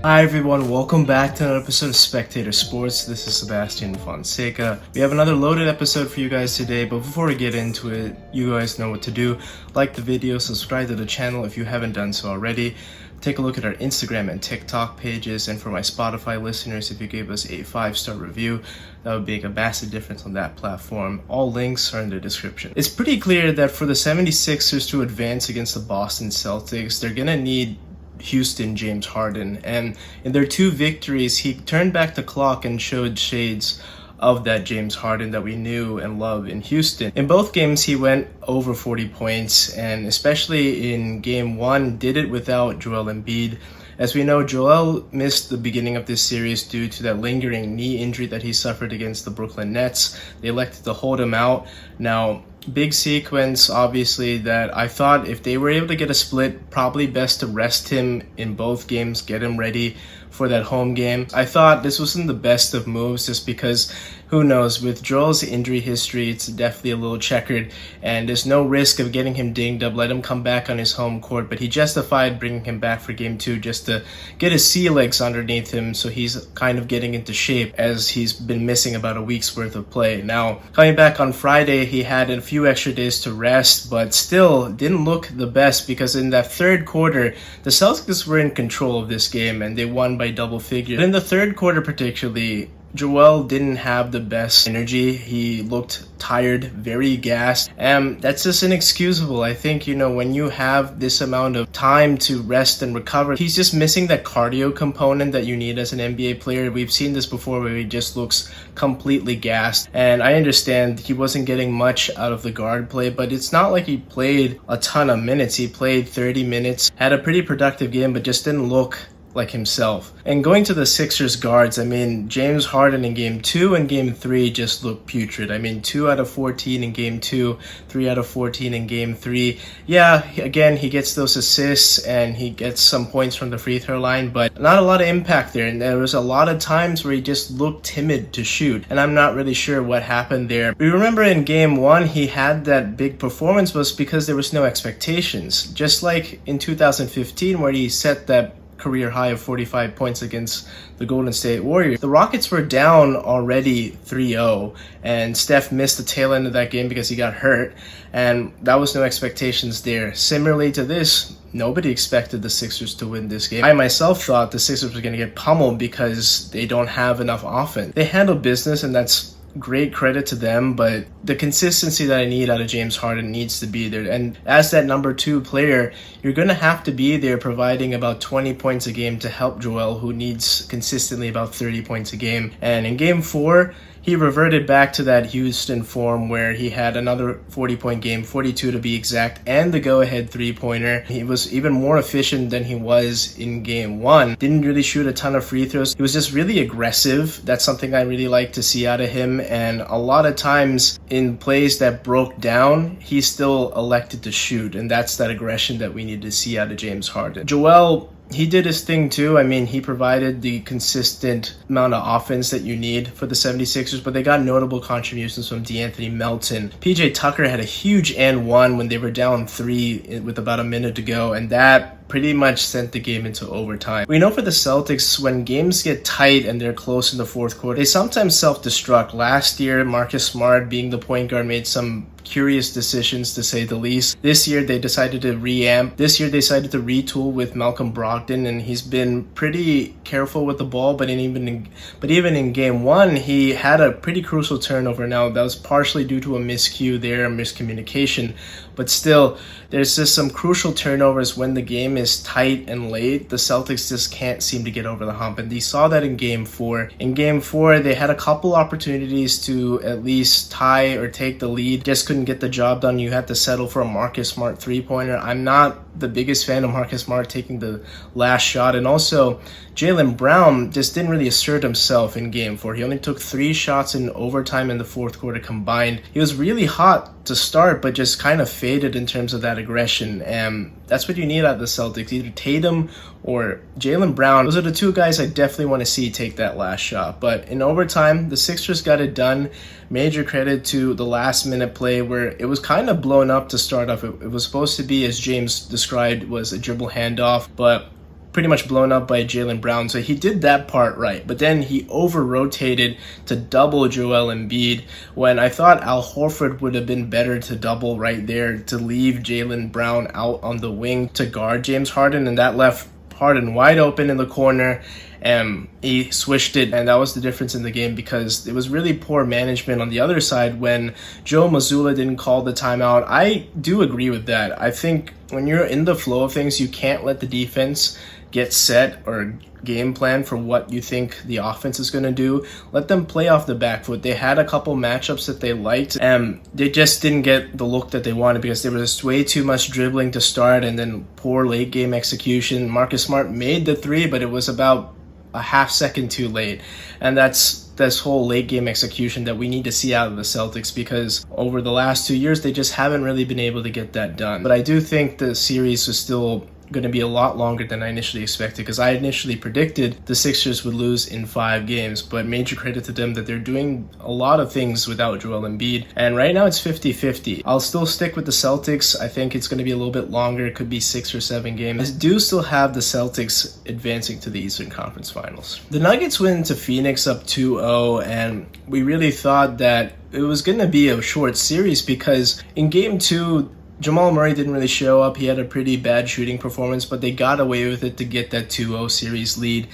Hi everyone, welcome back to another episode of Spectator Sports. This is Sebastian Fonseca. We have another loaded episode for you guys today, but before we get into it, you guys know what to do. Like the video, subscribe to the channel if you haven't done so already. Take a look at our Instagram and TikTok pages, and for my Spotify listeners, if you gave us a 5-star review, that would make a massive difference on that platform. All links are in the description. It's pretty clear that for the 76ers to advance against the Boston Celtics, they're gonna need Houston James Harden, and in their two victories he turned back the clock and showed shades of that James Harden that we knew and loved in Houston. In both games he went over 40 points, and especially in game 1 did it without Joel Embiid. As we know, Joel missed the beginning of this series due to that lingering knee injury that he suffered against the Brooklyn Nets. They elected to hold him out. Now, big sequence, obviously, that I thought if they were able to get a split, probably best to rest him in both games, get him ready for that home game. I thought this wasn't the best of moves just because, who knows, with Joel's injury history, it's definitely a little checkered, and there's no risk of getting him dinged up. Let him come back on his home court, but he justified bringing him back for game 2 just to get his sea legs underneath him, so he's kind of getting into shape as he's been missing about a week's worth of play. Now, coming back on Friday, he had a few extra days to rest, but still didn't look the best because in that third quarter, the Celtics were in control of this game and they won by double figures. But in the third quarter particularly, Joel didn't have the best energy. He looked tired, very gassed, and that's just inexcusable. I think, when you have this amount of time to rest and recover, he's just missing that cardio component that you need as an NBA player. We've seen this before where he just looks completely gassed, and I understand he wasn't getting much out of the guard play, but it's not like he played a ton of minutes. He played 30 minutes, had a pretty productive game, but just didn't look like himself. And going to the Sixers guards, James Harden in game 2 and game 3 just looked putrid. 2 out of 14 in game 2, 3 out of 14 in game 3. Yeah, again, he gets those assists and he gets some points from the free throw line, but not a lot of impact there. And there was a lot of times where he just looked timid to shoot, and I'm not really sure what happened there. We remember in game 1 he had that big performance was because there was no expectations. Just like in 2015 where he set that career high of 45 points against the Golden State Warriors. The Rockets were down already 3-0, and Steph missed the tail end of that game because he got hurt, and that was no expectations there. Similarly to this, nobody expected the Sixers to win this game. I myself thought the Sixers were going to get pummeled because they don't have enough offense. They handle business, and that's great credit to them, but the consistency that I need out of James Harden needs to be there. And as that number 2 player, you're going to have to be there providing about 20 points a game to help Joel, who needs consistently about 30 points a game. And in game 4, he reverted back to that Houston form where he had another 40-point game, 42 to be exact, and the go-ahead three-pointer. He was even more efficient than he was in game 1. Didn't really shoot a ton of free throws. He was just really aggressive. That's something I really like to see out of him. And a lot of times in plays that broke down, he still elected to shoot. And that's that aggression that we need to see out of James Harden. Joel, he did his thing too. He provided the consistent amount of offense that you need for the 76ers, but they got notable contributions from DeAnthony Melton. PJ Tucker had a huge and one when they were down 3 with about a minute to go, and that pretty much sent the game into overtime. We know for the Celtics, when games get tight and they're close in the fourth quarter, they sometimes self-destruct. Last year, Marcus Smart, being the point guard, made some curious decisions to say the least. This year they decided to reamp. This year they decided to retool with Malcolm Brogdon, and he's been pretty careful with the ball, but even in game 1 he had a pretty crucial turnover. Now that was partially due to a miscue there, a miscommunication, but still there's just some crucial turnovers when the game is tight and late. The Celtics just can't seem to get over the hump, and they saw that in game 4. In game 4 they had a couple opportunities to at least tie or take the lead, just couldn't get the job done. You had to settle for a Marcus Smart three-pointer. I'm not the biggest fan of Marcus Smart taking the last shot, and also Jaylen Brown just didn't really assert himself in game 4. He only took 3 shots in overtime in the fourth quarter combined. He was really hot to start, but just kind of faded in terms of that aggression, and that's what you need out of the Celtics. Either Tatum or Jaylen Brown. Those are the 2 guys I definitely want to see take that last shot. But in overtime, the Sixers got it done. Major credit to the last minute play where it was kind of blown up to start off. It was supposed to be, as James described, was a dribble handoff, but pretty much blown up by Jaylen Brown. So he did that part right. But then he over-rotated to double Joel Embiid when I thought Al Horford would have been better to double right there to leave Jaylen Brown out on the wing to guard James Harden. And that left Harden wide open in the corner. And he switched it, and that was the difference in the game because it was really poor management on the other side when Joe Mazzulla didn't call the timeout. I do agree with that. I think when you're in the flow of things, you can't let the defense get set or game plan for what you think the offense is going to do. Let them play off the back foot. They had a couple matchups that they liked, and they just didn't get the look that they wanted because there was way too much dribbling to start and then poor late game execution. Marcus Smart made the three, but it was about a half second too late, and that's this whole late game execution that we need to see out of the Celtics because over the last 2 years they just haven't really been able to get that done. But I do think the series was still going to be a lot longer than I initially expected because I initially predicted the Sixers would lose in 5 games, but major credit to them that they're doing a lot of things without Joel Embiid, and right now it's 50-50. I'll still stick with the Celtics. I think it's going to be a little bit longer. It could be 6 or 7 games. I do still have the Celtics advancing to the Eastern Conference Finals. The Nuggets went into Phoenix up 2-0, and we really thought that it was going to be a short series because in Game 2, Jamal Murray didn't really show up. He had a pretty bad shooting performance, but they got away with it to get that 2-0 series lead.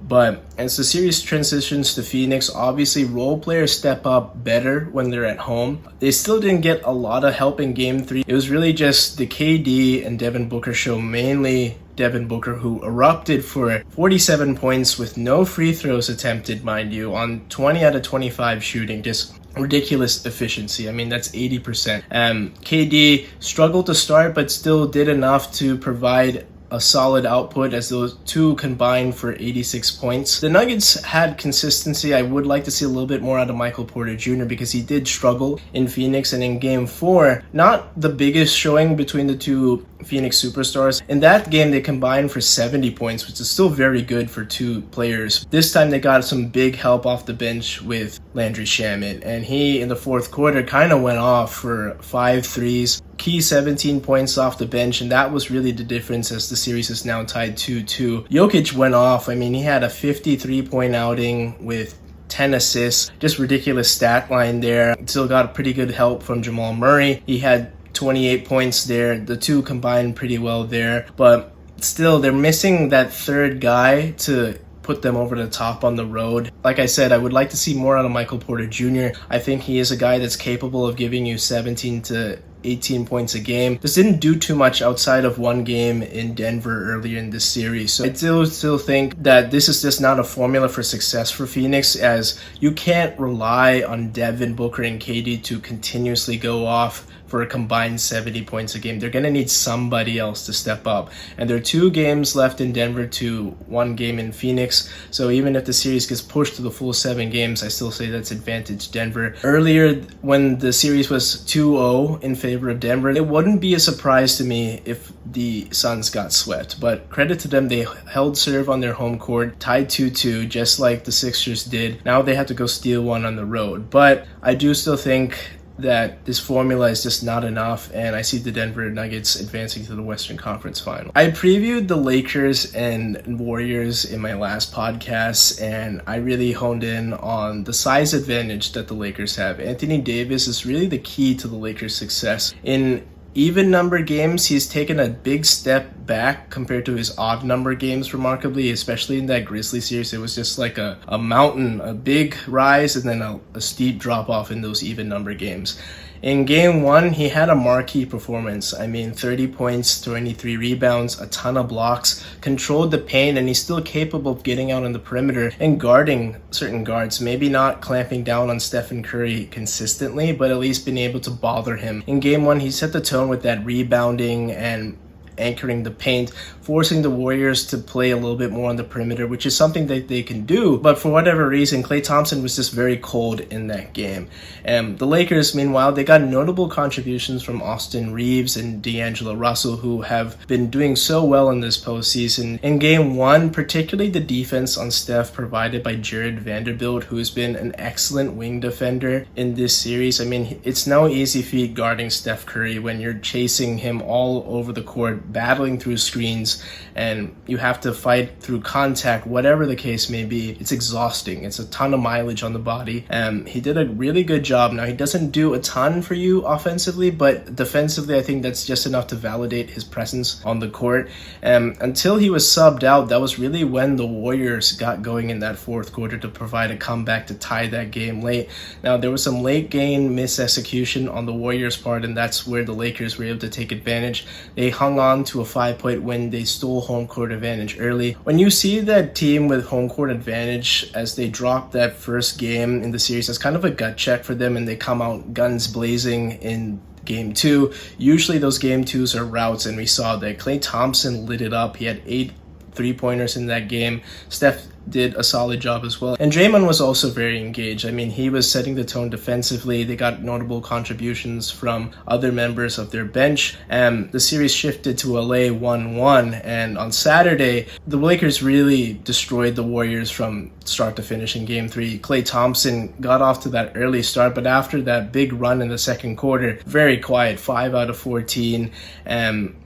But as the series transitions to Phoenix, obviously role players step up better when they're at home. They still didn't get a lot of help in Game 3. It was really just the KD and Devin Booker show, mainly Devin Booker, who erupted for 47 points with no free throws attempted, mind you, on 20 out of 25 shooting. Just ridiculous efficiency. I mean, that's 80%. KD struggled to start, but still did enough to provide a solid output as those two combined for 86 points. The Nuggets had consistency. I would like to see a little bit more out of Michael Porter Jr. because he did struggle in Phoenix, and in Game 4, not the biggest showing between the two Phoenix superstars. In that game, they combined for 70 points, which is still very good for two players. This time, they got some big help off the bench with Landry Shamet, and he, in the fourth quarter, kind of went off for 5 threes. Key 17 points off the bench, and that was really the difference as the series is now tied 2-2. Jokic went off. I mean, he had a 53-point outing with 10 assists. Just ridiculous stat line there. Still got pretty good help from Jamal Murray. He had 28 points there. The two combined pretty well there, but still they're missing that third guy to put them over the top on the road. Like I said, I would like to see more out of Michael Porter Jr. I think he is a guy that's capable of giving you 17 to 18 points a game. This didn't do too much outside of one game in Denver earlier in this series. So I still think that this is just not a formula for success for Phoenix, as you can't rely on Devin Booker and KD to continuously go off for a combined 70 points a game. They're going to need somebody else to step up. And there are 2 games left in Denver to 1 game in Phoenix. So even if the series gets pushed to the full 7 games, I still say that's advantage Denver. Earlier, when the series was 2-0 in favor of Denver, it wouldn't be a surprise to me if the Suns got swept. But credit to them, they held serve on their home court, tied 2-2, just like the Sixers did. Now they have to go steal one on the road. But I do still think that this formula is just not enough, and I see the Denver Nuggets advancing to the Western Conference Final. I previewed the Lakers and Warriors in my last podcast, and I really honed in on the size advantage that the Lakers have. Anthony Davis is really the key to the Lakers' success. In even number games, he's taken a big step back compared to his odd number games, remarkably, especially in that Grizzlies series. It was just like a mountain, a big rise, and then a steep drop off in those even number games. In Game 1, he had a marquee performance. I mean, 30 points, 23 rebounds, a ton of blocks, controlled the paint, and he's still capable of getting out on the perimeter and guarding certain guards. Maybe not clamping down on Stephen Curry consistently, but at least being able to bother him. In Game 1, he set the tone with that rebounding and anchoring the paint, forcing the Warriors to play a little bit more on the perimeter, which is something that they can do. But for whatever reason, Klay Thompson was just very cold in that game. And the Lakers, meanwhile, they got notable contributions from Austin Reeves and D'Angelo Russell, who have been doing so well in this postseason. In Game 1, particularly the defense on Steph provided by Jared Vanderbilt, who has been an excellent wing defender in this series. I mean, it's no easy feat guarding Steph Curry when you're chasing him all over the court battling through screens and you have to fight through contact, whatever the case may be. It's exhausting. It's a ton of mileage on the body. He did a really good job. Now, he doesn't do a ton for you offensively, but defensively, I think that's just enough to validate his presence on the court. Until he was subbed out, that was really when the Warriors got going in that fourth quarter to provide a comeback to tie that game late. Now, there was some late game misexecution on the Warriors' part, and that's where the Lakers were able to take advantage. They hung on to a 5-point win. They stole home court advantage early. When you see that team with home court advantage as they drop that first game in the series, that's kind of a gut check for them, and they come out guns blazing in Game 2. Usually those Game 2s are routes, and we saw that Klay Thompson lit it up. He had 8 3-pointers in that game. Steph did a solid job as well. And Draymond was also very engaged. I mean, he was setting the tone defensively. They got notable contributions from other members of their bench. And the series shifted to LA 1-1. And on Saturday, the Lakers really destroyed the Warriors from start to finish in Game 3. Klay Thompson got off to that early start, but after that big run in the second quarter, very quiet, 5 out of 14.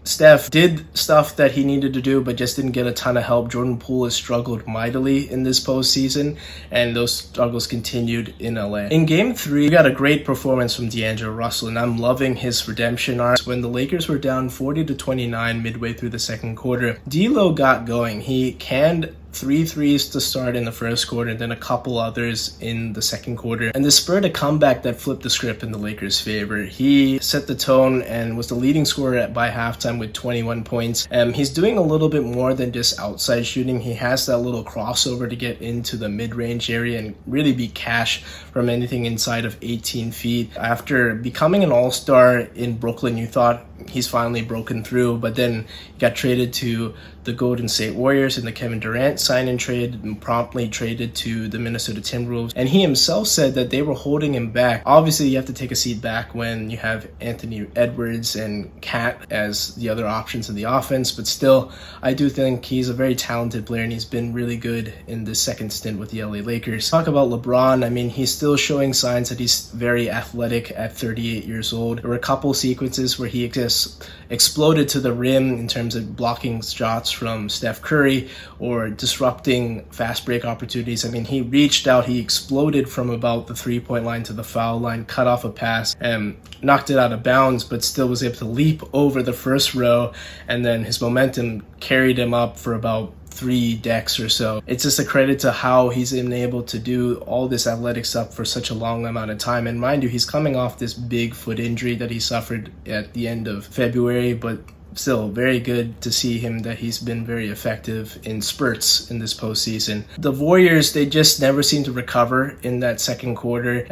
Steph did stuff that he needed to do, but just didn't get a ton of help. Jordan Poole has struggled mightily in this postseason, and those struggles continued in LA. In Game 3, we got a great performance from D'Angelo Russell, and I'm loving his redemption arc. When the Lakers were down 40-29 midway through the second quarter, D'Lo got going. He canned 3 threes to start in the first quarter, and then a couple others in the second quarter. And this spurred a comeback that flipped the script in the Lakers' favor. He set the tone and was the leading scorer by halftime with 21 points. He's doing a little bit more than just outside shooting. He has that little crossover to get into the mid-range area and really be cash from anything inside of 18 feet. After becoming an all-star in Brooklyn, you thought he's finally broken through, but then he got traded to the Golden State Warriors in the Kevin Durant sign-in trade and promptly traded to the Minnesota Timberwolves. And he himself said that they were holding him back. Obviously, you have to take a seat back when you have Anthony Edwards and Cat as the other options in the offense, but still, I do think he's a very talented player, and he's been really good in this second stint with the LA Lakers. Talk about LeBron. I mean, he's still showing signs that he's very athletic at 38 years old. There were a couple sequences where he just exploded to the rim in terms of blocking shots from Steph Curry or disrupting fast break opportunities. I mean, he reached out, he exploded from about the 3-point line to the foul line, cut off a pass, and knocked it out of bounds, but still was able to leap over the first row, and then his momentum carried him up for about 3 decks or so. It's just a credit to how he's been able to do all this athletic stuff for such a long amount of time. And mind you, he's coming off this big foot injury that he suffered at the end of February, but still very good to see him that he's been very effective in spurts in this postseason. The Warriors, they just never seem to recover in that second quarter.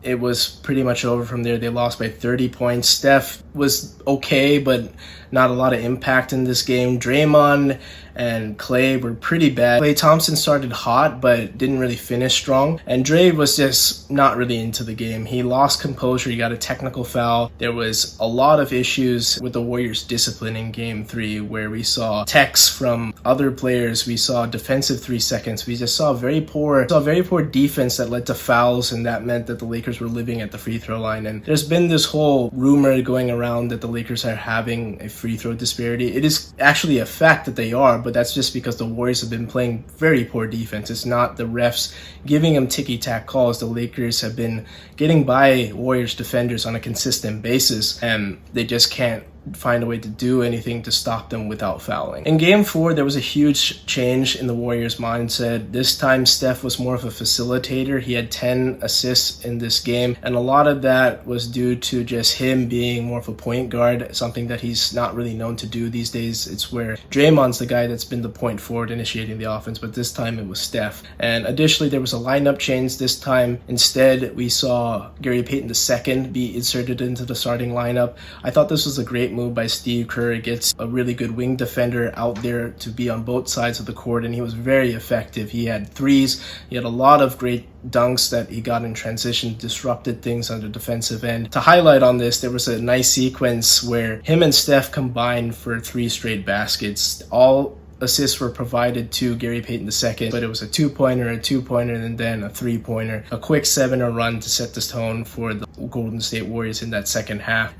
It was pretty much over from there. They lost by 30 points. Steph was okay, but not a lot of impact in this game. Draymond and Klay were pretty bad. Klay Thompson started hot, but didn't really finish strong. And Dre was just not really into the game. He lost composure. He got a technical foul. There was a lot of issues with the Warriors' discipline in Game 3, where we saw texts from other players. We saw defensive 3 seconds. We just saw very poor defense that led to fouls, and that meant that the Lakers were living at the free throw line. And there's been this whole rumor going around that the Lakers are having a free throw disparity. It is actually a fact that they are, but that's just because the Warriors have been playing very poor defense. It's not the refs giving them ticky-tack calls. The Lakers have been getting by Warriors defenders on a consistent basis, and they just can't find a way to do anything to stop them without fouling. In Game 4, there was a huge change in the Warriors' mindset. This time, Steph was more of a facilitator. He had 10 assists in this game, and a lot of that was due to just him being more of a point guard, something that he's not really known to do these days. It's where Draymond's the guy that's been the point forward initiating the offense, but this time it was Steph. And additionally, there was a lineup change this time. Instead, we saw Gary Payton II be inserted into the starting lineup. I thought this was a great move by Steve Kerr. It gets a really good wing defender out there to be on both sides of the court, and he was very effective. He had threes. He had a lot of great dunks that he got in transition, disrupted things on the defensive end. To highlight on this, there was a nice sequence where him and Steph combined for 3 straight baskets. All assists were provided to Gary Payton II, but it was a 2-pointer, and then a 3-pointer, a quick 7-er run to set the tone for the Golden State Warriors in that second half.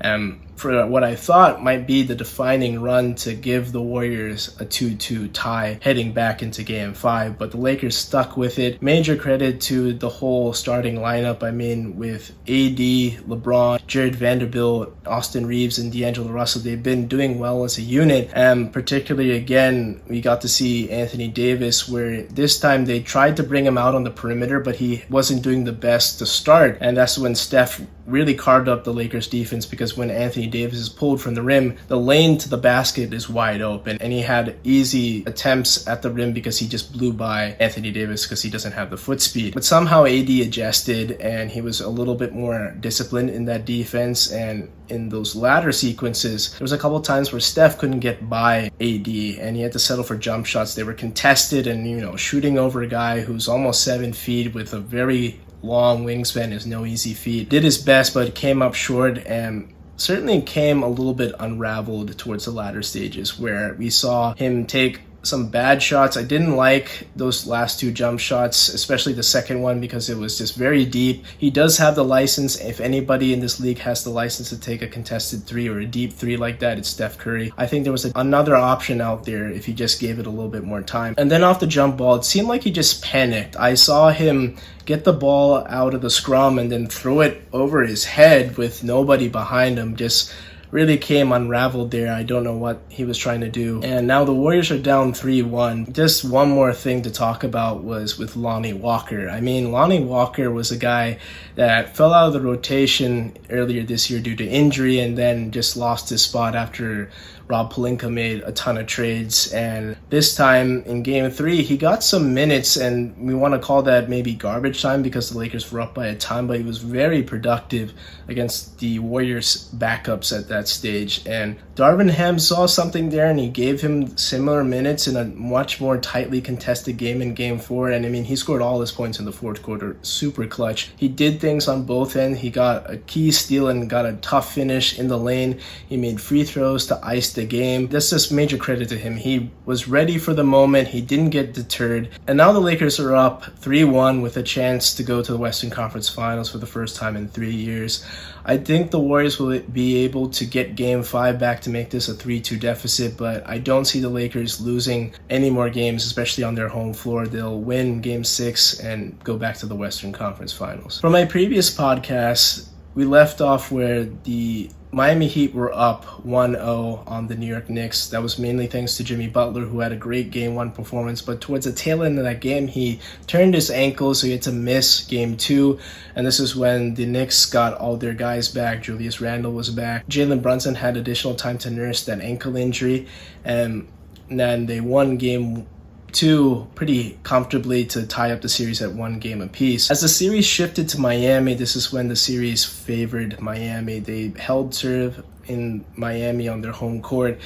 For what I thought might be the defining run to give the Warriors a 2-2 tie heading back into Game 5, but the Lakers stuck with it. Major credit to the whole starting lineup. I mean, with AD, LeBron, Jared Vanderbilt, Austin Reeves, and D'Angelo Russell, they've been doing well as a unit. And particularly, again, we got to see Anthony Davis, where this time they tried to bring him out on the perimeter, but he wasn't doing the best to start. And that's when Steph really carved up the Lakers defense, because when Anthony Davis is pulled from the rim, the lane to the basket is wide open, and he had easy attempts at the rim because he just blew by Anthony Davis because he doesn't have the foot speed. But somehow AD adjusted, and he was a little bit more disciplined in that defense. And in those latter sequences, there was a couple times where Steph couldn't get by AD, and he had to settle for jump shots. They were contested, and shooting over a guy who's almost 7 feet with a very long wingspan is no easy feat. Did his best, but came up short, and certainly came a little bit unraveled towards the latter stages, where we saw him take some bad shots. I didn't like those last 2 jump shots, especially the second one, because it was just very deep. He does have the license. If anybody in this league has the license to take a contested 3 or a deep 3 like that, it's Steph Curry. I think there was another option out there if he just gave it a little bit more time. And then off the jump ball, it seemed like he just panicked. I saw him get the ball out of the scrum and then throw it over his head with nobody behind him. Just really came unraveled there. I don't know what he was trying to do. And now the Warriors are down 3-1. Just one more thing to talk about was with Lonnie Walker. I mean, Lonnie Walker was a guy that fell out of the rotation earlier this year due to injury, and then just lost his spot after Rob Pelinka made a ton of trades. And this time in Game 3, he got some minutes, and we want to call that maybe garbage time because the Lakers were up by a ton, but he was very productive against the Warriors backups at that stage. And Darvin Ham saw something there, and he gave him similar minutes in a much more tightly contested game in Game 4. And I mean, he scored all his points in the fourth quarter. Super clutch. He did things on both ends. He got a key steal and got a tough finish in the lane. He made free throws to ice the game. That's just major credit to him. He was ready for the moment. He didn't get deterred. And now the Lakers are up 3-1 with a chance to go to the Western Conference Finals for the first time in 3 years. I think the Warriors will be able to get Game 5 back to make this a 3-2 deficit, but I don't see the Lakers losing any more games, especially on their home floor. They'll win Game 6 and go back to the Western Conference Finals. From my previous podcast, we left off where the Miami Heat were up 1-0 on the New York Knicks. That was mainly thanks to Jimmy Butler, who had a great Game 1 performance, but towards the tail end of that game, he turned his ankle, so he had to miss Game 2, and this is when the Knicks got all their guys back. Julius Randle was back. Jalen Brunson had additional time to nurse that ankle injury, and then they won Game 2 pretty comfortably to tie up the series at 1 game apiece. As the series shifted to Miami, this is when the series favored Miami. They held serve in Miami on their home court.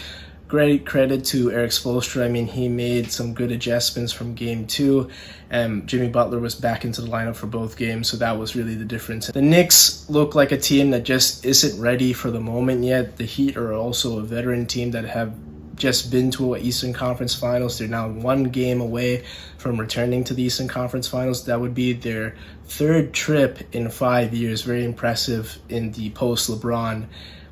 Great credit to Eric Spoelstra. I mean, he made some good adjustments from Game 2, and Jimmy Butler was back into the lineup for both games, so that was really the difference. The Knicks look like a team that just isn't ready for the moment yet. The Heat are also a veteran team that have just been to an Eastern Conference Finals. They're now 1 game away from returning to the Eastern Conference Finals. That would be their 3rd trip in 5 years. Very impressive in the post-LeBron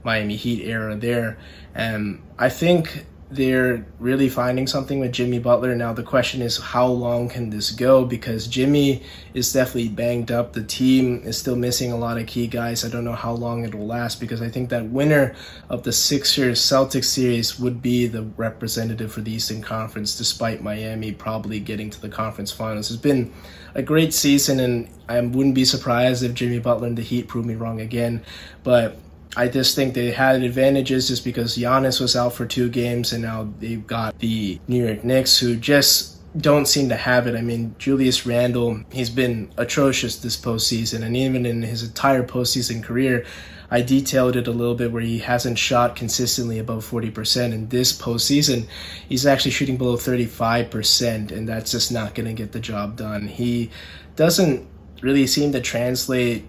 Miami Heat era there. And I think they're really finding something with Jimmy Butler. Now the question is, how long can this go? Because Jimmy is definitely banged up. The team is still missing a lot of key guys. I don't know how long it will last, because I think that winner of the Sixers-Celtics series would be the representative for the Eastern Conference, despite Miami probably getting to the conference finals. It's been a great season, and I wouldn't be surprised if Jimmy Butler and the Heat prove me wrong again. But I just think they had advantages just because Giannis was out for 2 games, and now they've got the New York Knicks, who just don't seem to have it. I mean, Julius Randle, he's been atrocious this postseason, and even in his entire postseason career, I detailed it a little bit where he hasn't shot consistently above 40%. In this postseason, he's actually shooting below 35%, and that's just not going to get the job done. He doesn't really seem to translate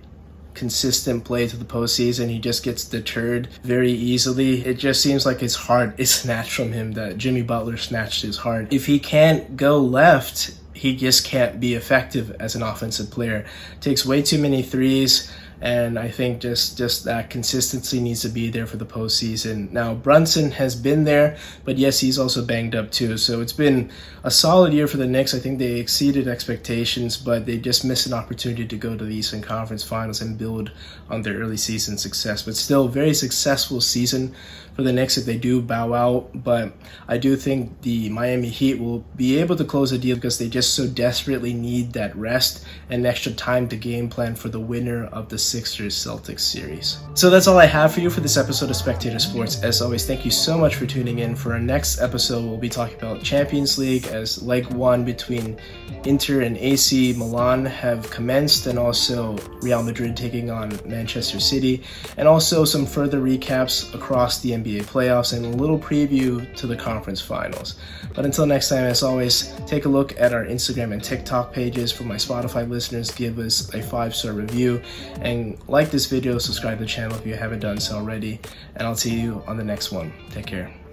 consistent play to the postseason. He just gets deterred very easily. It just seems like his heart is snatched from him, that Jimmy Butler snatched his heart. If he can't go left, he just can't be effective as an offensive player. Takes way too many threes. and I think just that consistency needs to be there for the postseason. Now Brunson has been there, but yes, he's also banged up too. So it's been a solid year for the Knicks. I think they exceeded expectations, but they just missed an opportunity to go to the Eastern Conference Finals and build on their early season success. But still, very successful season for the Knicks if they do bow out. But I do think the Miami Heat will be able to close the deal because they just so desperately need that rest and extra time to game plan for the winner of the Sixers-Celtics series. So that's all I have for you for this episode of Spectator Sports. As always, thank you so much for tuning in. For our next episode, we'll be talking about Champions League as Leg 1 between Inter and AC Milan have commenced, and also Real Madrid taking on Manchester City, and also some further recaps across the NBA playoffs and a little preview to the conference finals. But until next time, as always, take a look at our Instagram and TikTok pages. For my Spotify listeners, give us a 5-star review and like this video, subscribe to the channel if you haven't done so already, and I'll see you on the next one. Take care.